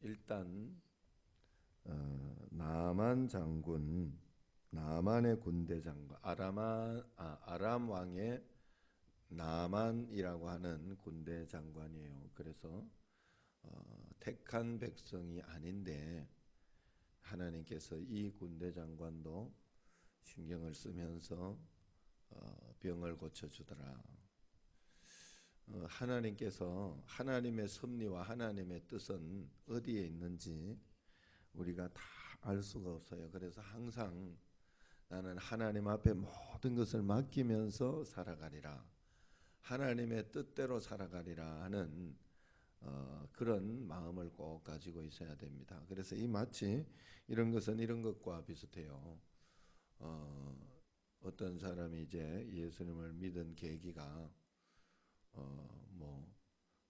일단 나만 장군, 나만의 군대 장군, 아람 왕의 나만이라고 하는 군대 장관이에요. 그래서 택한 백성이 아닌데 하나님께서 이 군대 장관도 신경을 쓰면서 병을 고쳐주더라. 하나님께서 하나님의 섭리와 하나님의 뜻은 어디에 있는지 우리가 다 알 수가 없어요. 그래서 항상 나는 하나님 앞에 모든 것을 맡기면서 살아가리라, 하나님의 뜻대로 살아가리라 하는 그런 마음을 꼭 가지고 있어야 됩니다. 그래서 마치 이런 것은 이런 것과 비슷해요. 어떤 사람이 이제 예수님을 믿은 계기가 뭐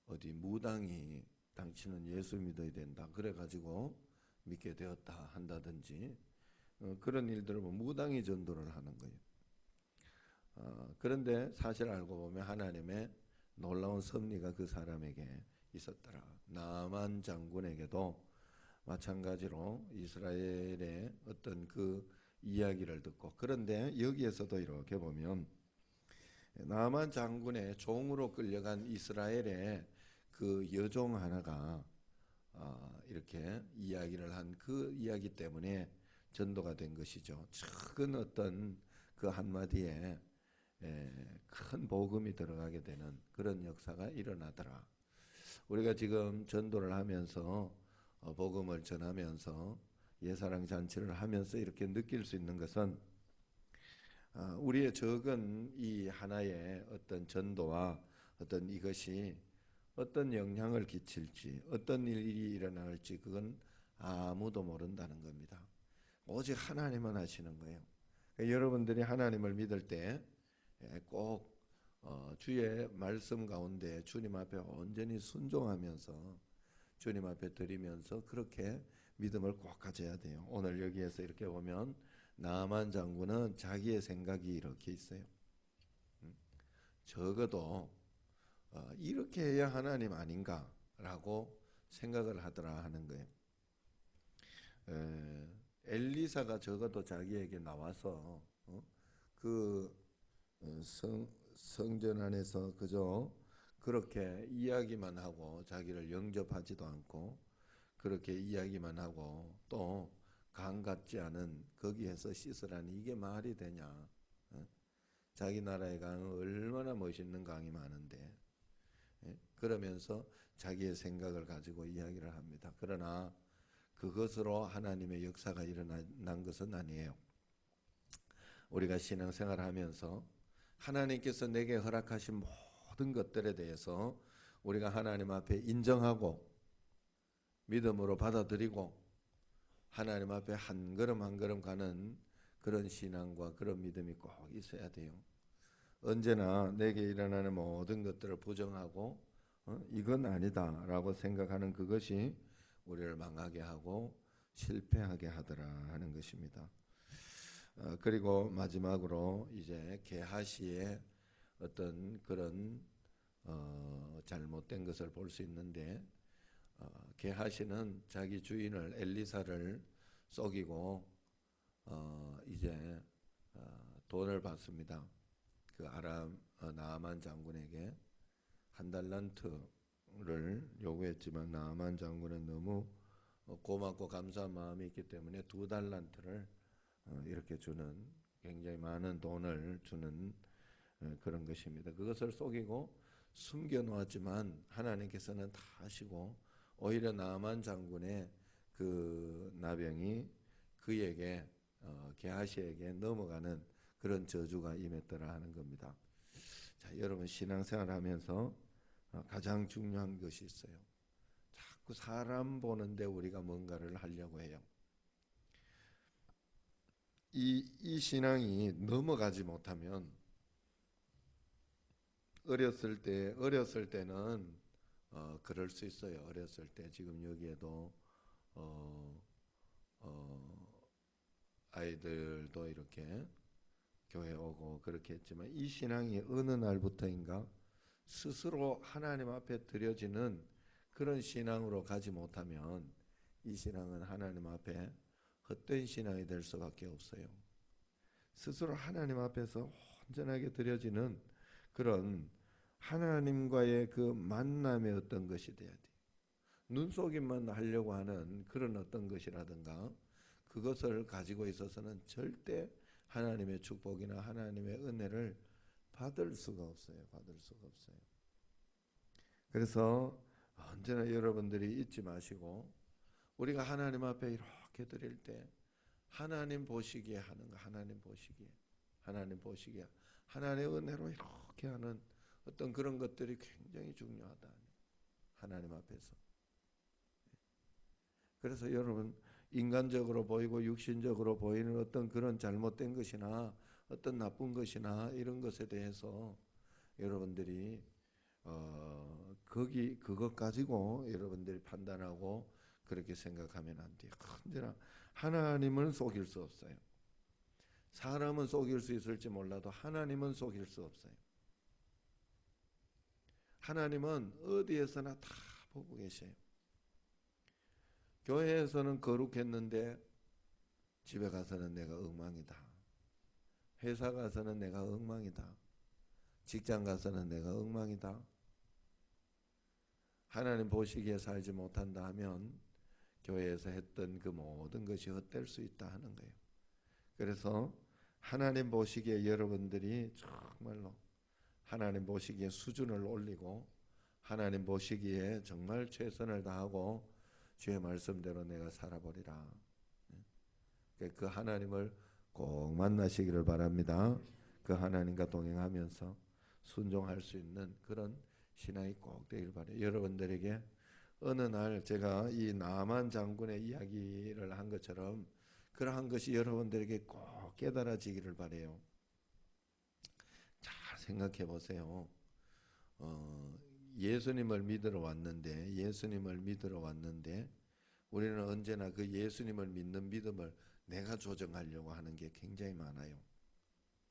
어디 무당이 당신은 예수 믿어야 된다 그래가지고 믿게 되었다 한다든지 그런 일들을 무당이 전도를 하는 거예요. 그런데 사실 알고 보면 하나님의 놀라운 섭리가 그 사람에게 있었더라. 나만 장군에게도 마찬가지로 이스라엘의 어떤 그 이야기를 듣고, 그런데 여기에서도 이렇게 보면 나만 장군의 종으로 끌려간 이스라엘의 그 여종 하나가 이렇게 이야기를 한 그 이야기 때문에 전도가 된 것이죠. 작은 어떤 그 한마디에 큰 복음이 들어가게 되는 그런 역사가 일어나더라. 우리가 지금 전도를 하면서 복음을 전하면서 예사랑 잔치를 하면서 이렇게 느낄 수 있는 것은 우리의 적은 이 하나의 어떤 전도와 어떤 이것이 어떤 영향을 끼칠지, 어떤 일이 일어날지 그건 아무도 모른다는 겁니다. 오직 하나님만 하시는 거예요. 그러니까 여러분들이 하나님을 믿을 때 꼭 주의 말씀 가운데 주님 앞에 온전히 순종하면서 주님 앞에 드리면서 그렇게 믿음을 꼭 가져야 돼요. 오늘 여기에서 이렇게 보면 나만 장군은 자기의 생각이 이렇게 있어요. 적어도 이렇게 해야 하나님 아닌가라고 생각을 하더라 하는 거예요. 엘리사가 적어도 자기에게 나와서 그 성전 안에서 그저 그렇게 이야기만 하고 자기를 영접하지도 않고 그렇게 이야기만 하고 또 강 같지 않은 거기에서 씻으라니 이게 말이 되냐? 자기 나라의 강은 얼마나 멋있는 강이 많은데 그러면서 자기의 생각을 가지고 이야기를 합니다. 그러나 그것으로 하나님의 역사가 일어난 것은 아니에요. 우리가 신앙생활을 하면서 하나님께서 내게 허락하신 모든 것들에 대해서 우리가 하나님 앞에 인정하고 믿음으로 받아들이고 하나님 앞에 한 걸음 한 걸음 가는 그런 신앙과 그런 믿음이 꼭 있어야 돼요. 언제나 내게 일어나는 모든 것들을 부정하고 이건 아니다라고 생각하는 그것이 우리를 망하게 하고 실패하게 하더라 하는 것입니다. 그리고 마지막으로 이제 게하시의 어떤 그런 잘못된 것을 볼 수 있는데 게하시는 자기 주인을 엘리사를 속이고 이제 돈을 받습니다. 그 아람 나아만 장군에게 한 달란트를 요구했지만 나아만 장군은 너무 고맙고 감사한 마음이 있기 때문에 2달란트를 이렇게 주는, 굉장히 많은 돈을 주는 그런 것입니다. 그것을 속이고 숨겨 놓았지만 하나님께서는 다 아시고 오히려 나아만 장군의 그 나병이 그에게 게하시에게 넘어가는 그런 저주가 임했더라 하는 겁니다. 자, 여러분 신앙생활 하면서 가장 중요한 것이 있어요. 자꾸 사람 보는데 우리가 뭔가를 하려고 해요. 이 신앙이 넘어가지 못하면 어렸을 때는 그럴 수 있어요. 어렸을 때 지금 여기에도 아이들도 이렇게 교회 오고 그렇게 했지만 이 신앙이 어느 날부터인가 스스로 하나님 앞에 드려지는 그런 신앙으로 가지 못하면 이 신앙은 하나님 앞에 헛된 신앙이 될 수밖에 없어요. 스스로 하나님 앞에서 온전하게 드려지는 그런 하나님과의 그 만남의 어떤 것이 돼야 돼요. 눈속임만 하려고 하는 그런 어떤 것이라든가 그것을 가지고 있어서는 절대 하나님의 축복이나 하나님의 은혜를 받을 수가 없어요. 받을 수가 없어요. 그래서 언제나 여러분들이 잊지 마시고 우리가 하나님 앞에 이렇게 드릴 때 하나님 보시기에 하는 거, 하나님 보시기에, 하나님 보시기에, 하나님의 은혜로 이렇게 하는 어떤 그런 것들이 굉장히 중요하다. 하나님 앞에서. 그래서 여러분 인간적으로 보이고 육신적으로 보이는 어떤 그런 잘못된 것이나 어떤 나쁜 것이나 이런 것에 대해서 여러분들이 그것 가지고 여러분들이 판단하고 그렇게 생각하면 안 돼요. 언제나 하나님은 속일 수 없어요. 사람은 속일 수 있을지 몰라도 하나님은 속일 수 없어요. 하나님은 어디에서나 다 보고 계세요. 교회에서는 거룩했는데 집에 가서는 내가 엉망이다. 회사 가서는 내가 엉망이다. 직장 가서는 내가 엉망이다. 하나님 보시기에 살지 못한다 하면 교회에서 했던 그 모든 것이 헛될 수 있다 하는 거예요. 그래서 하나님 보시기에 여러분들이 정말로 하나님 보시기에 수준을 올리고 하나님 보시기에 정말 최선을 다하고 주의 말씀대로 내가 살아보리라. 그 하나님을 꼭 만나시기를 바랍니다. 그 하나님과 동행하면서 순종할 수 있는 그런 신앙이 꼭 되길 바라요. 여러분들에게 어느 날 제가 이 나만 장군의 이야기를 한 것처럼 그러한 것이 여러분들에게 꼭 깨달아지기를 바라요. 잘 생각해 보세요. 예수님을 믿으러 왔는데 우리는 언제나 그 예수님을 믿는 믿음을 내가 조정하려고 하는 게 굉장히 많아요.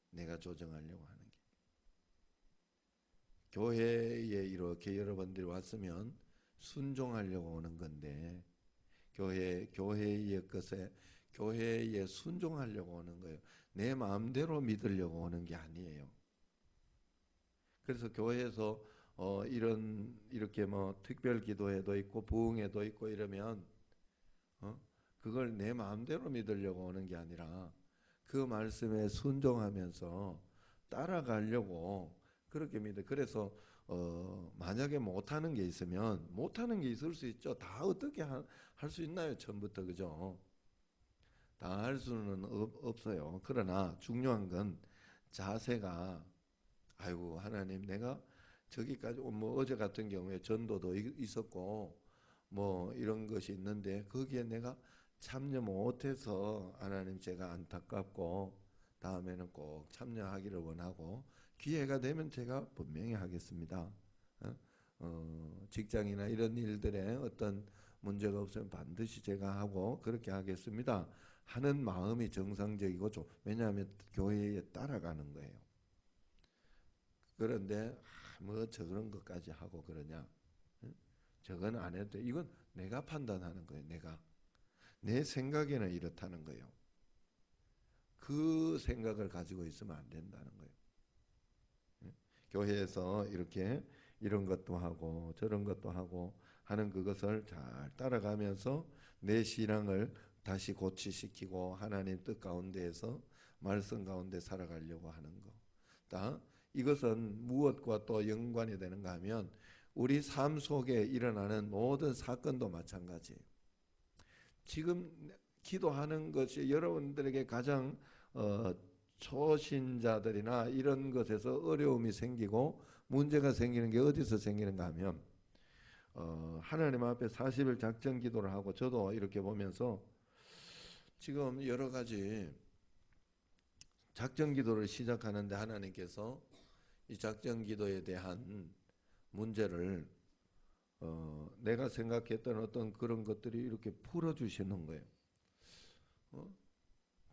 내가 조정하려고 하는 게. 교회에 이렇게 여러분들이 왔으면 순종하려고 오는 건데 교회의 것에 교회에 순종하려고 오는 거예요. 내 마음대로 믿으려고 오는 게 아니에요. 그래서 교회에서 이렇게 뭐 특별 기도회도 있고 부흥회도 있고 이러면 그걸 내 마음대로 믿으려고 오는 게 아니라 그 말씀에 순종하면서 따라가려고 그렇게 믿어요. 그래서 만약에 못하는 게 있으면 못하는 게 있을 수 있죠. 다 어떻게 할 수 있나요? 처음부터 그죠? 다 할 수는 없어요. 그러나 중요한 건 자세가 아이고 하나님 내가 저기까지 뭐 어제 같은 경우에 전도도 있었고 뭐 이런 것이 있는데 거기에 내가 참여 못해서 하나님 제가 안타깝고 다음에는 꼭 참여하기를 원하고 기회가 되면 제가 분명히 하겠습니다. 직장이나 이런 일들에 어떤 문제가 없으면 반드시 제가 하고 그렇게 하겠습니다 하는 마음이 정상적이고 왜냐하면 교회에 따라가는 거예요. 그런데 뭐 저런 것까지 하고 그러냐, 저건 안 해도 돼. 이건 내가 판단하는 거예요. 내 생각에는 이렇다는 거예요. 그 생각을 가지고 있으면 안 된다는 거예요. 교회에서 이렇게 이런 것도 하고 저런 것도 하고 하는 그것을 잘 따라가면서 내 신앙을 다시 고치시키고 하나님 뜻 가운데에서 말씀 가운데 살아가려고 하는 거. 이것은 무엇과 또 연관이 되는가 하면 우리 삶 속에 일어나는 모든 사건도 마찬가지예요. 지금 기도하는 것이 여러분들에게 가장 초신자들이나 이런 것에서 어려움이 생기고 문제가 생기는 게 어디서 생기는가 하면 하나님 앞에 40일 작전 기도를 하고 저도 이렇게 보면서 지금 여러 가지 작전 기도를 시작하는데 하나님께서 이 작전 기도에 대한 문제를 내가 생각했던 어떤 그런 것들이 이렇게 풀어주시는 거예요.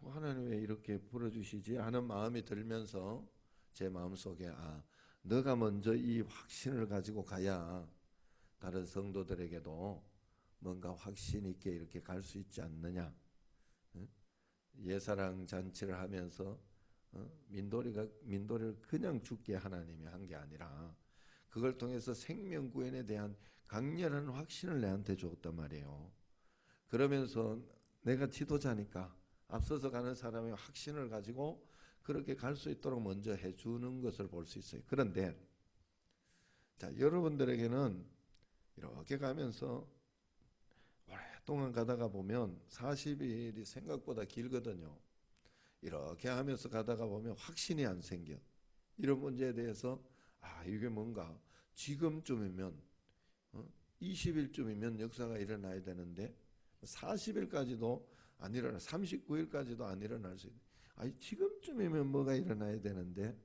하나님 왜 이렇게 풀어주시지 하는 마음이 들면서 제 마음속에 너가 먼저 이 확신을 가지고 가야 다른 성도들에게도 뭔가 확신 있게 이렇게 갈 수 있지 않느냐. 예사랑 잔치를 하면서 민도리를 그냥 죽게 하나님이 한 게 아니라 그걸 통해서 생명 구원에 대한 강렬한 확신을 내한테 줬단 말이에요. 그러면서 내가 지도자니까 앞서서 가는 사람의 확신을 가지고 그렇게 갈 수 있도록 먼저 해주는 것을 볼 수 있어요. 그런데 자, 여러분들에게는 이렇게 가면서 오랫동안 가다가 보면 40일이 생각보다 길거든요. 이렇게 하면서 가다가 보면 확신이 안 생겨. 이런 문제에 대해서 이게 뭔가 지금쯤이면 20일쯤이면 역사가 일어나야 되는데 40일까지도 안 일어나, 39일까지도 안 일어날 수 있는. 지금쯤이면 뭐가 일어나야 되는데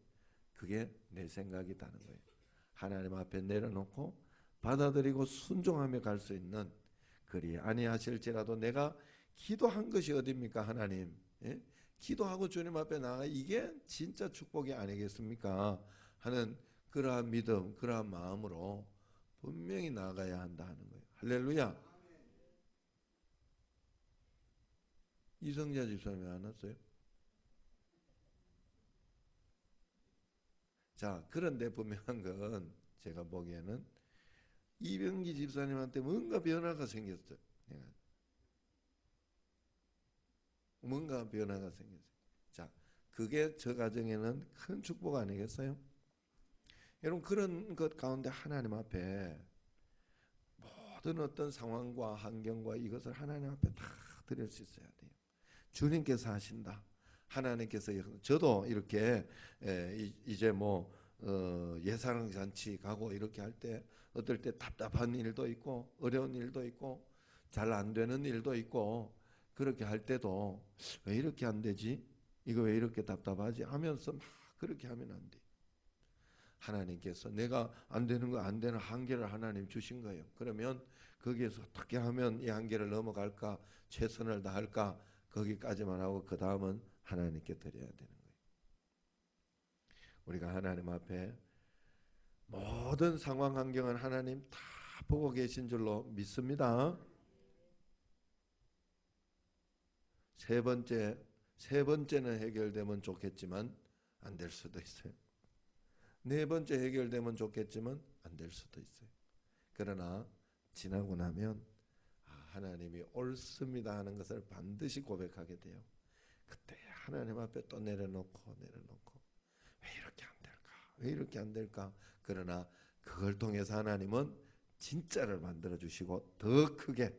그게 내 생각이다는 거예요. 하나님 앞에 내려놓고 받아들이고 순종하며 갈 수 있는, 그리 아니하실지라도 내가 기도한 것이 어딥니까 하나님? 예? 기도하고 주님 앞에 나가 이게 진짜 축복이 아니겠습니까? 하는 그러한 믿음, 그러한 마음으로 분명히 나아가야 한다 하는 거예요. 할렐루야. 이성자 집사님이 안 왔어요? 자, 그런데 분명한 건 제가 보기에는 이병기 집사님한테 뭔가 변화가 생겼어요. 뭔가 변화가 생겼어요. 자, 그게 저 가정에는 큰 축복 아니겠어요? 여러분, 그런 것 가운데 하나님 앞에 모든 어떤 상황과 환경과 이것을 하나님 앞에 다 드릴 수 있어야 돼요. 주님께서 하신다. 하나님께서, 저도 이렇게 이제 예사랑 잔치 가고 이렇게 할 때 어떨 때 답답한 일도 있고 어려운 일도 있고 잘 안 되는 일도 있고, 그렇게 할 때도 왜 이렇게 안 되지? 이거 왜 이렇게 답답하지? 하면서 막 그렇게 하면 안 돼. 하나님께서 내가 안 되는 거, 안 되는 한계를 하나님 주신 거예요. 그러면 거기에서 어떻게 하면 이 한계를 넘어갈까, 최선을 다할까, 거기까지만 하고 그 다음은 하나님께 드려야 되는 거예요. 우리가 하나님 앞에 모든 상황 환경은 하나님 다 보고 계신 줄로 믿습니다. 세 번째는 해결되면 좋겠지만 안 될 수도 있어요. 네 번째 해결되면 좋겠지만 안 될 수도 있어요. 그러나 지나고 나면 하나님이 옳습니다 하는 것을 반드시 고백하게 돼요. 그때 하나님 앞에 또 내려놓고 왜 이렇게 안 될까? 왜 이렇게 안 될까? 그러나 그걸 통해서 하나님은 진짜를 만들어 주시고 더 크게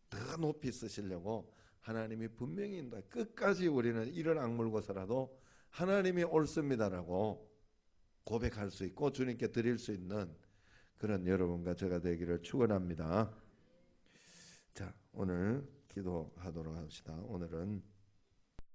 더 높이 쓰시려고 하나님이 분명히 인도해. 끝까지 우리는 이를 악물고서라도 하나님이 옳습니다라고 고백할 수 있고 주님께 드릴 수 있는 그런 여러분과 제가 되기를 축원합니다. 자, 오늘 기도하도록 합시다. 오늘은